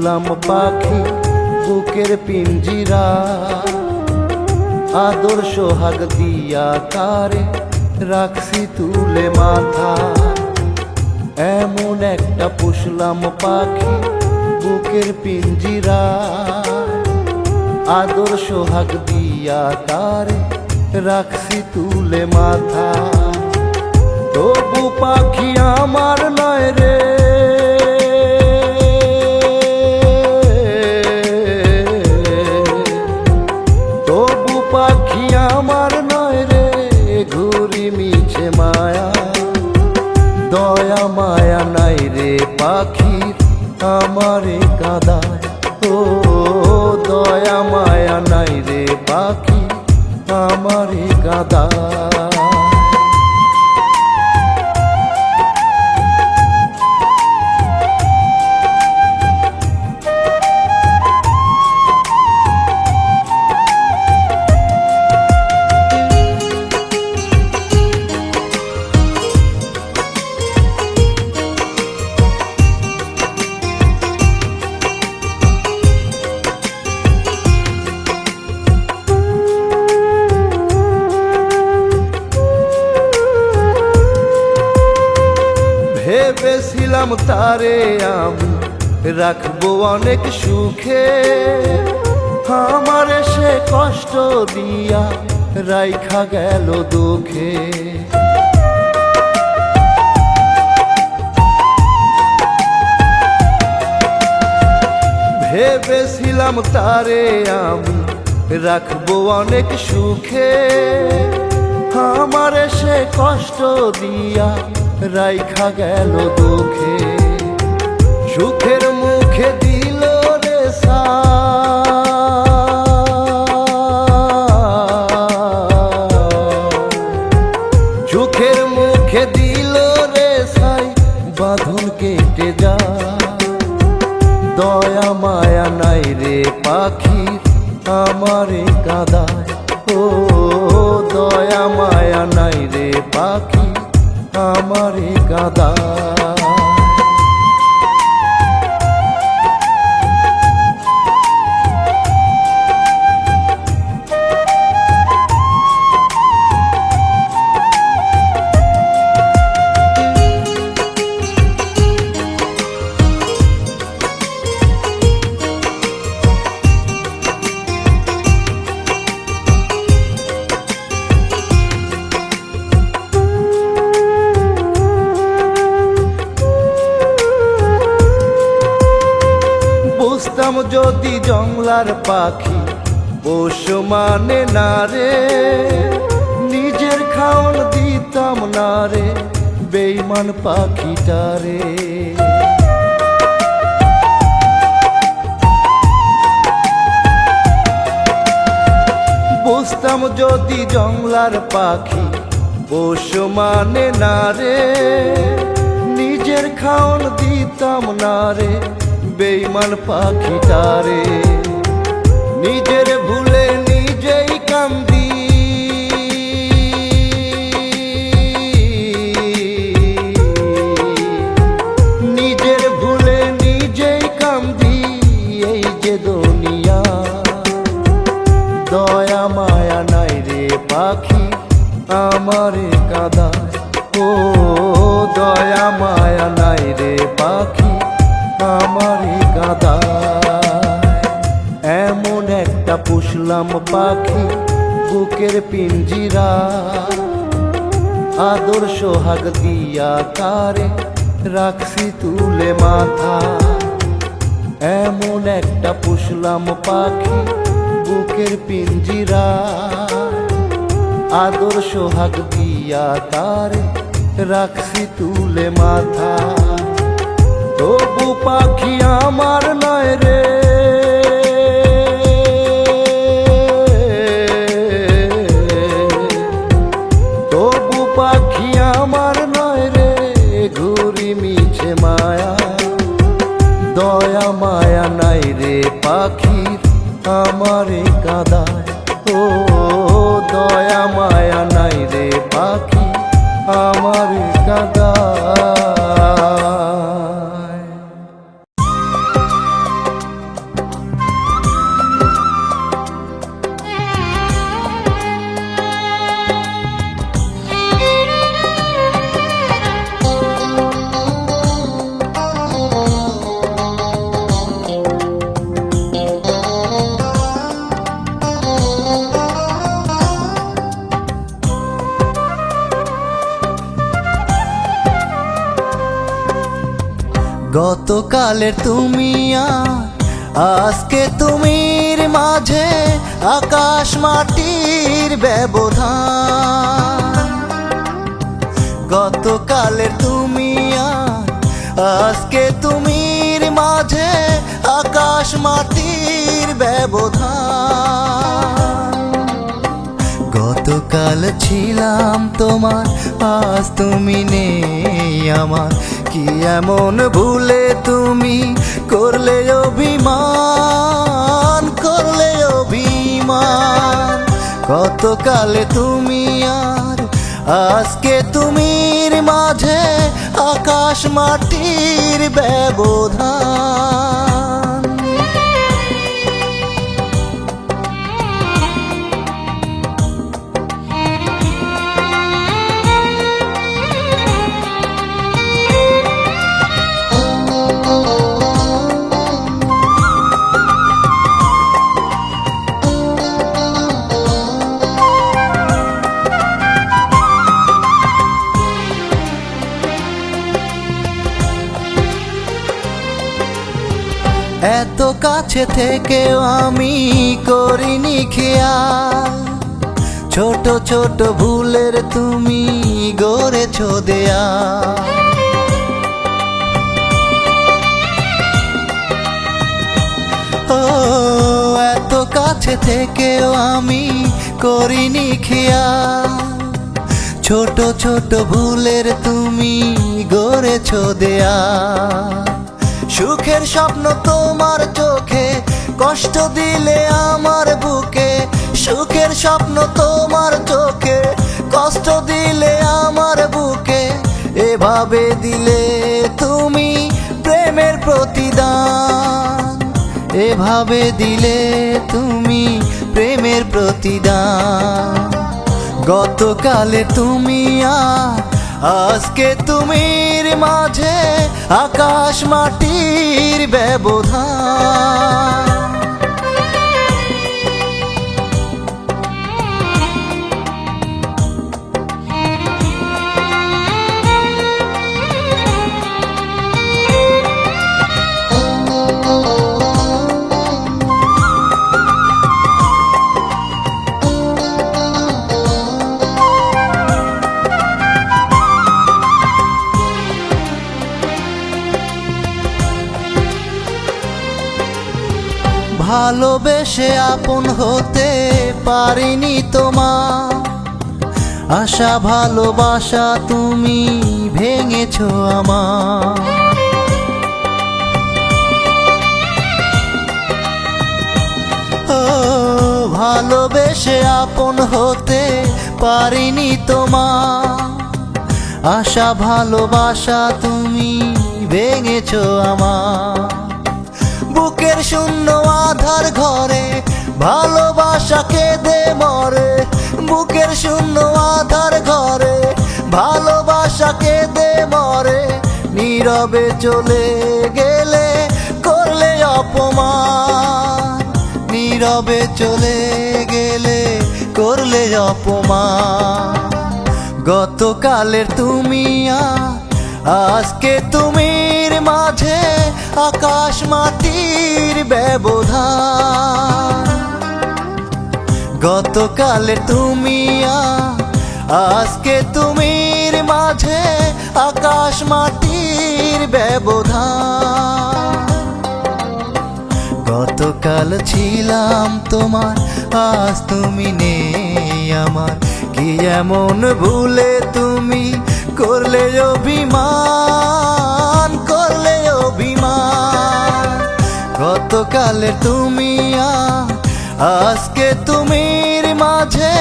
পুষলাম পাখি বুকের পিঞ্জিরা, আদর সোহাগ দিয়া তারে রাখছি তুলে মাথা। এমন একটা পুষলাম পাখি বুকের পিঞ্জিরা, আদর সোহাগ দিয়া তারে রাখছি তুলে মাথা। তবু পাখি আমার নয় রে, তবু পাখি আমার নয় রে, ঘুরি মিছে মায়া। দয়া মায়া নাই রে পাখির আমারে কাঁদায়, ও দয়া মায়া নাই রে পাখি আমারে কাঁদায়। ভেবেছিলাম তারে আমি রাখবো অনেক সুখে, আমারে সে কষ্ট দিয়া রাইখা গেল দুঃখে। ভেবেছিলাম তারে আমি রাখবো অনেক সুখে, আমারে সে কষ্ট দিয়া রাইখা গেল দুঃখে। সুখের মুখে দিল রে সুখের মুখে দিল রে সাই, বাঁধন কেটে যা। দয়া মায়া নাই রে পাখির আমারে কাঁদায়, ও দয়া মায়া নাই রে পাখি আমারে কাঁদায়। বুঝতাম যদি জংলার পাখি পোষ মানে না রে, নিজের খাওন দিতাম না রে বেঈমান পাখিটারে। বুঝতাম যদি জংলার পাখি পোষ মানে না রে, নিজের খাওন দিতাম না রে বেঈমান পাখিটারে। নিজের ভুলে নিজেই কান্দি, নিজের ভুলে নিজেই কান্দি এই যে দুনিয়া। দয়া মায়া নাই রে পাখি আমারে কাঁদায়, ও দয়া মায়া নাই রে পাখি আমারে কাঁদায়। এমন একটা পুষলাম পাখি বুকের পিঞ্জিরা, আদর সোহাগ দিয়া তারে রাখছি তুলে মাথা। এমন একটা পুষলাম পাখি বুকের পিঞ্জিরা, আদর সোহাগ দিয়া তারে রাখছি তুলে মাথা। তবু পাখি আমার নয় রে, তবু পাখি আমার নয় রে, ঘুরি মিছে মায়া। দয়া মায়া নাই রে পাখির আমারে কাঁদায়, ও দয়া মায়া নাই রে পাখি আমারে কাঁদায়। গতকালের তুমি আর আজকে তুমির মাঝে আকাশ মাটির ব্যবধান। গতকালের তুমি আর আজকে তুমির মাঝে আকাশ মাটির ব্যবধান। গতকাল ছিলাম তোমার, আজ তুমি নেই আমার, কি এমন ভুলে তুমি করলে অভিমান, করলে অভিমান। গতকালে তুমি আর আজকে তুমির মাঝে আকাশ মাটির ব্যবধান। এত কাছে থেকেও আমি করিনি খেয়াল, ছোট ছোট ভুলের তুমি গড়েছো দেয়াল। ও এত কাছে থেকেও আমি করিনি খেয়াল, ছোট ছোট ভুলের তুমি গড়েছো দেয়াল। সুখের স্বপ্ন তোমার চোখে, কষ্ট দিলে আমার বুকে। সুখের স্বপ্ন তোমার চোখে, কষ্ট দিলে আমার বুকে। এভাবে দিলে তুমি প্রেমের প্রতিদান, এভাবে দিলে তুমি প্রেমের প্রতিদান। গতকালে তুমি আর আজকে তুমির মাঝে আকাশ মাটির ব্যবধান। ভালোবেসে আপন হতে পারিনি তোমার, আশা ভালোবাসা তুমি ভেঙেছো আমার। ও ভালোবেসে আপন হতে পারিনি তোমার, আশা ভালোবাসা তুমি ভেঙেছো আমার। বুকের শূন্য আধার ঘরে ভালোবাসা কেঁদে মরে, বুকের শূন্য আধার ঘরে ভালোবাসা কেঁদে মরে। নীরবে চলে গেলে করলে অপমান, নীরবে চলে গেলে করলে অপমান। গতকালের তুমি আর আজকে তুমির মাঝে আকাশ মাটির ব্যবধান। গতকালে তুমি আর আজকে তুমির মাঝে আকাশ মাটির ব্যবধান। গতকাল ছিলাম তোমার, আজ তুমি নেই আমার, কি এমন ভুলে তুমি করলে অভিমান, করলে অভিমান। গতকালে তুমি আর আজকে তুমির মাঝে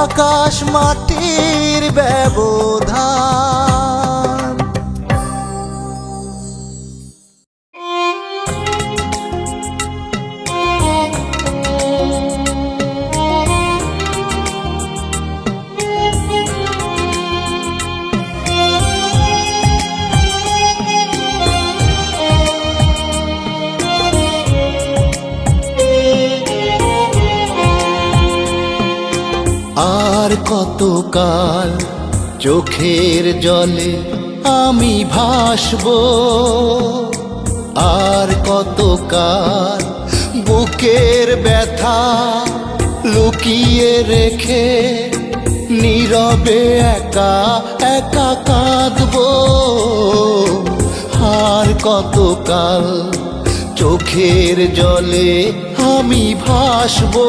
আকাশ মাটির ব্যবধান। আর কতকাল চোখের জলে আমি ভাসবো, আর কতকাল বুকের ব্যথা লুকিয়ে রেখে নীরবে একা একা কাঁদবো। আর কতকাল চোখের জলে আমি ভাসবো।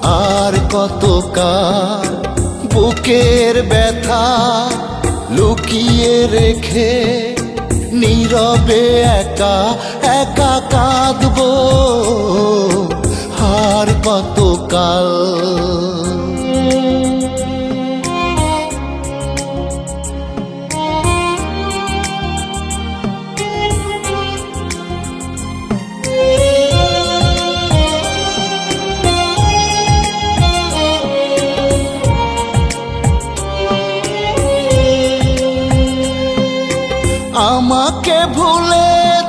আর কতকাল বুকের ব্যথা লুকিয়ে রেখে নীরবে একা একা কাঁদবো। আর কতকাল আমাকে ভুলে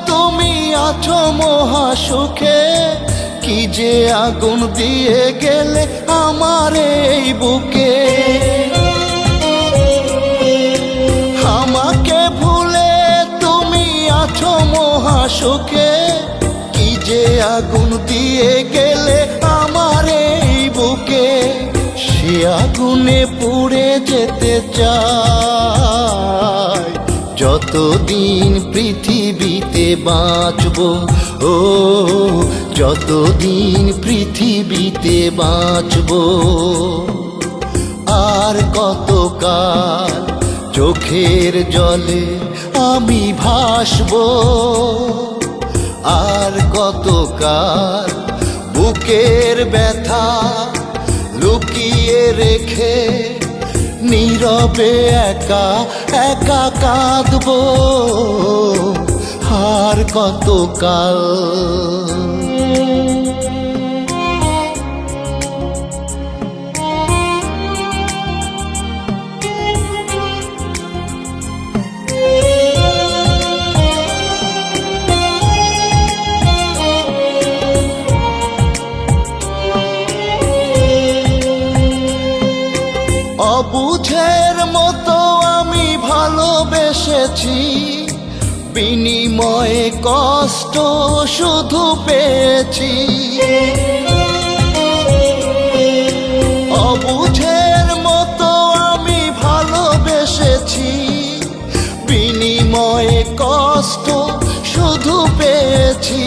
তুমি আছো মহা সুখে, কি যে আগুন দিয়ে গেলে আমার এই বুকে। আমাকে ভুলে তুমি আছো মহা সুখে, কি যে আগুন দিয়ে গেলে আমার এই বুকে। সে আগুনে পুড়ে যেতে চাই যতদিন পৃথিবীতে বাঁচবো। ও যতদিন পৃথিবীতে বাঁচবো। আর কতকাল চোখের জলে আমি ভাসবো। আর কতকাল বুকের ব্যথা লুকিয়ে রেখে নীরবে একা একা কাঁদবো। আর কতকাল অবুঝের মতো আমি ভালোবেসেছি, বিনিময়ে কষ্ট শুধু পেয়েছি। অবুঝের মতো আমি ভালোবেসেছি, বিনিময়ে কষ্ট শুধু পেয়েছি।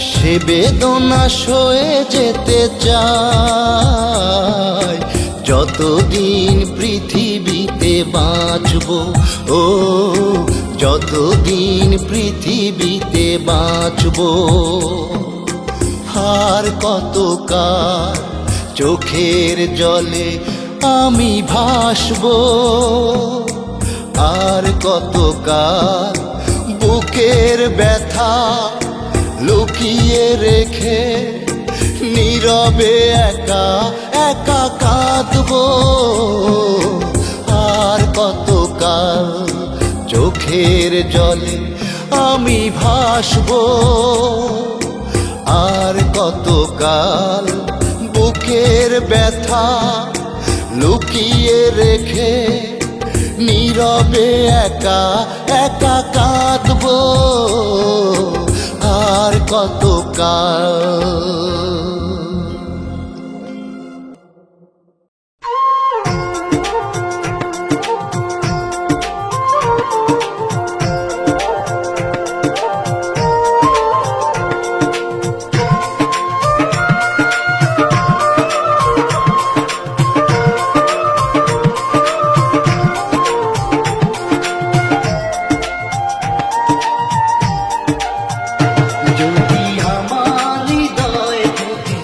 সে বেদনা সয়ে যেতে চাই যতদিন পৃথিবীতে বাঁচবো। ও যতদিন পৃথিবীতে বাঁচবো। আর কতকাল চোখের জলে আমি ভাসবো। আর কতকাল বুকের ব্যথা লুকিয়ে রেখে নীরবে একা একা কাঁদবো। আর কতকাল চোখের জলে আমি ভাসবো। আর কতকাল বুকের ব্যথা লুকিয়ে রেখে নীরবে একা একা কাঁদবো। আর কতকাল যদি আমার হৃদয় থেকে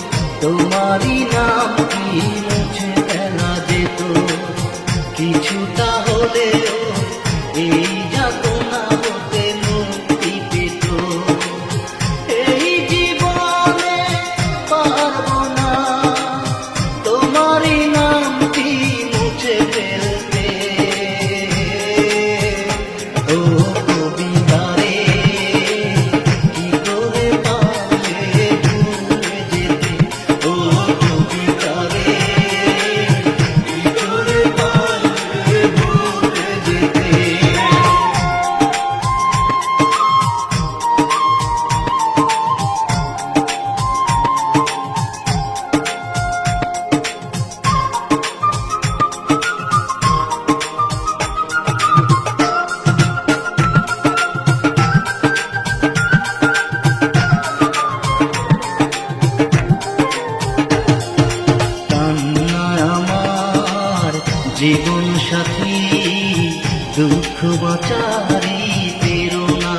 বাঁচারি প্রেরণা,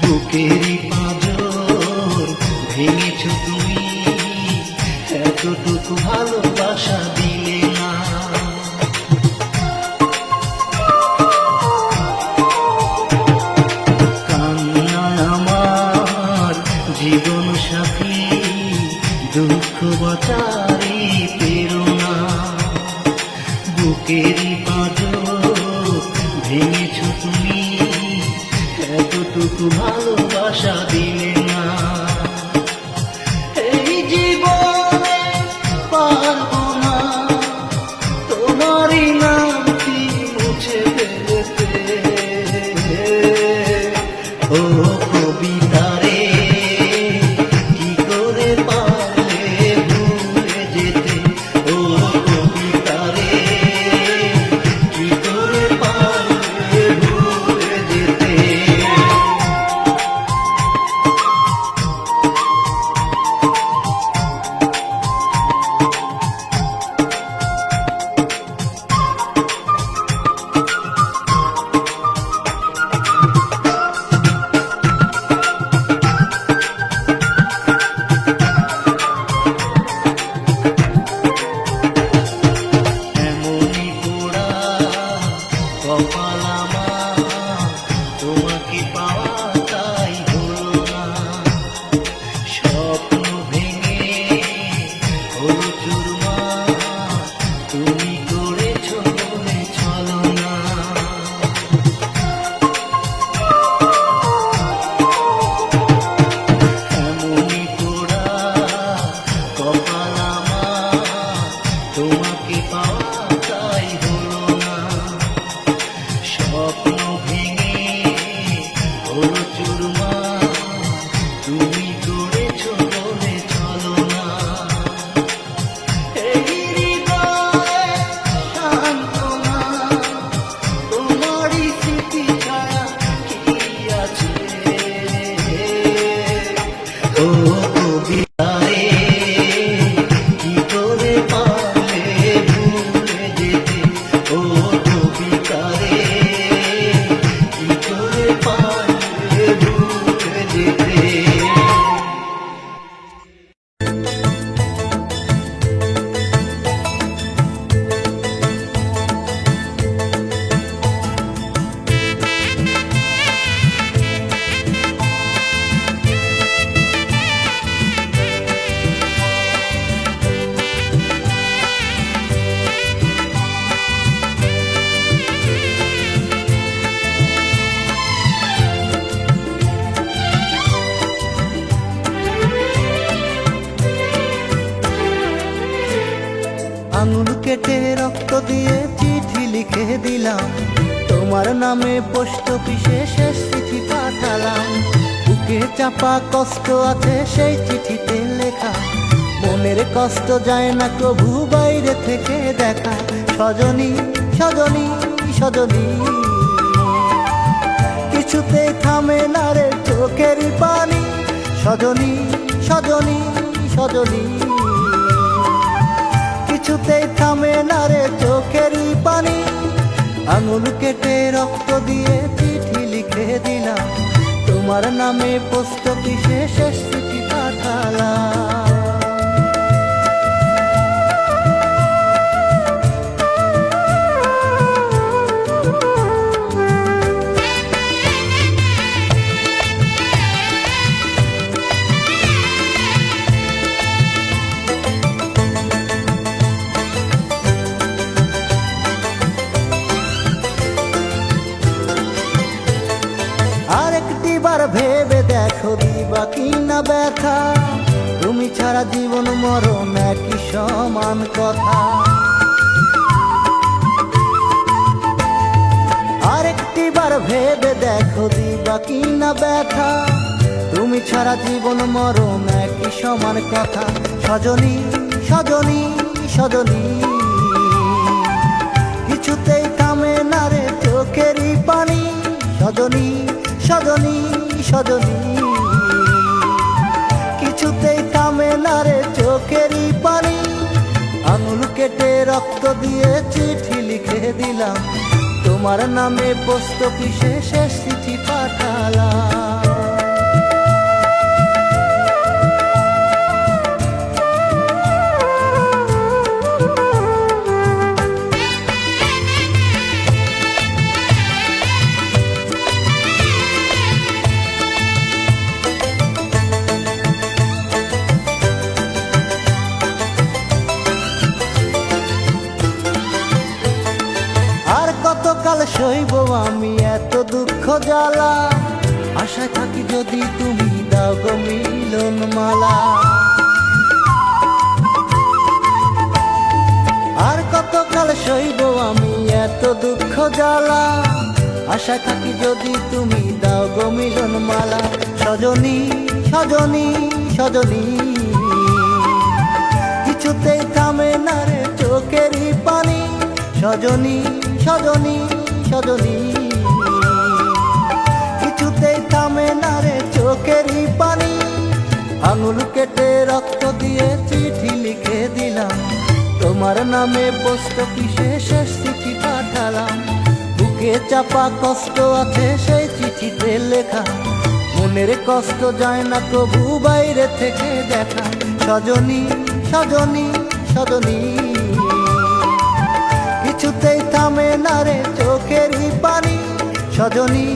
বুকেরই পাঁজর ভেঙেছ তুমি, এতটুকু ভালোবাসা দিলে না। কান্নায় আমার জীবন সাথী, দুঃখ বাঁচারি প্রেরণা, বুকেরই পাঁজর ভেঙেছ তুমি, এতটুকু ভালোবাসা দিলে না। এই জীবনে পারবো না তোমারই নামটি মুছে ফেলতে, ও কবিতারে কি করে পারলে ভুলে যেতে, ও কবিতারে কি করে পারলে ভুলে যেতে। এমনই পোড়া কপাল আমার, তোমাকে পাওয়া তাই হলো না। স্বপ্ন ভেঙে হলো চুরমার, তুমি করেছ বলে ছলনা। এমনই পোড়া কপাল আমার, তোমাকে পাওয়া তাই হলো না। স্বপ্ন ভেঙে হলো চুরমার, তুমি করেছ বলে ছলনা। এই হৃদয়ে সান্ত্বনা, তোমারই স্মৃতি ছাড়া কি আছে, ও কবিতারে কি করে পারলে ভুলে যেতে, ও কবিতারে কি করে পারলে ভুলে যেতে। আঙুল কেটে রক্ত দিয়ে চিঠি লিখে দিলাম, তোমার নামে পোস্ট অফিসে শেষ চিঠি পাঠালাম। বুকে চাপা কষ্ট আছে সেই চিঠিতে লেখা, মনের কষ্ট যায় না কভু বাইরে থেকে দেখা। সজনী সজনী সজনী, কিছুতেই থামে না রে চোখের পানি। সজনী সজনী সজনী, কিছুতেই থামে না রে চোখের পানি। আঙুল কেটে রক্ত দিয়ে চিঠি লিখে দিলাম, তোমার নামে পোস্ট অফিসে শেষ চিঠি পাঠালাম। আরেকটিবার ভেবে দেখো দিবা কিনা ব্যথা, তুমি ছাড়া জীবন মরণ একই সমান কথা। আরেকটিবার ভেবে দেখো দিবা কিনা ব্যথা, তুমি ছাড়া জীবন মরণ একই সমান কথা। সজনী সজনী সজনী, কিছুতেই থামে না রে চোখেরই পানি। সজনী সজনী সজনী, কিছুতেই থামে না রে চোখেরই পানি। আঙুল কেটে রক্ত দিয়ে চিঠি লিখে দিলাম, তোমার নামে পোস্ট অফিসে শেষ চিঠি পাঠালাম। আর কতকাল সইব আমি এত দুঃখ জ্বালা, আশায় থাকি যদি তুমি দাও গো মিলন মালা। আর কতকাল সইব আমি এত দুঃখ জ্বালা, আশায় থাকি যদি তুমি দাও গো মিলন মালা। সজনী সজনী সজনী, কিছুতেই থামে না রে চোখেরই পানি। সজনী সজনী সজনী, কিছুতেই থামে না রে চোখেরই পানি। আঙুল কেটে রক্ত দিয়ে চিঠি লিখে দিলাম, তোমার নামে পোস্ট অফিসে শেষ চিঠি পাঠালাম। বুকে চাপা কষ্ট আছে সেই চিঠিতে লেখা, মনের কষ্ট যায় না কবু বাইরে থেকে দেখা। সজনী সজনী সজনী, কিছুতেই থামে না রে চোখেরই পানি। সজনী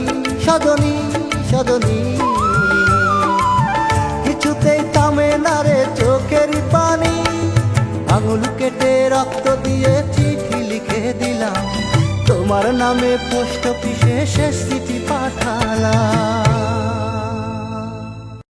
সজনী সজনী, কিছুতেই থামে না রে চোখেরই পানি। আঙুল কেটে রক্ত দিয়ে চিঠি লিখে দিলাম, তোমার নামে পোস্ট অফিসে শেষ চিঠি পাঠালাম।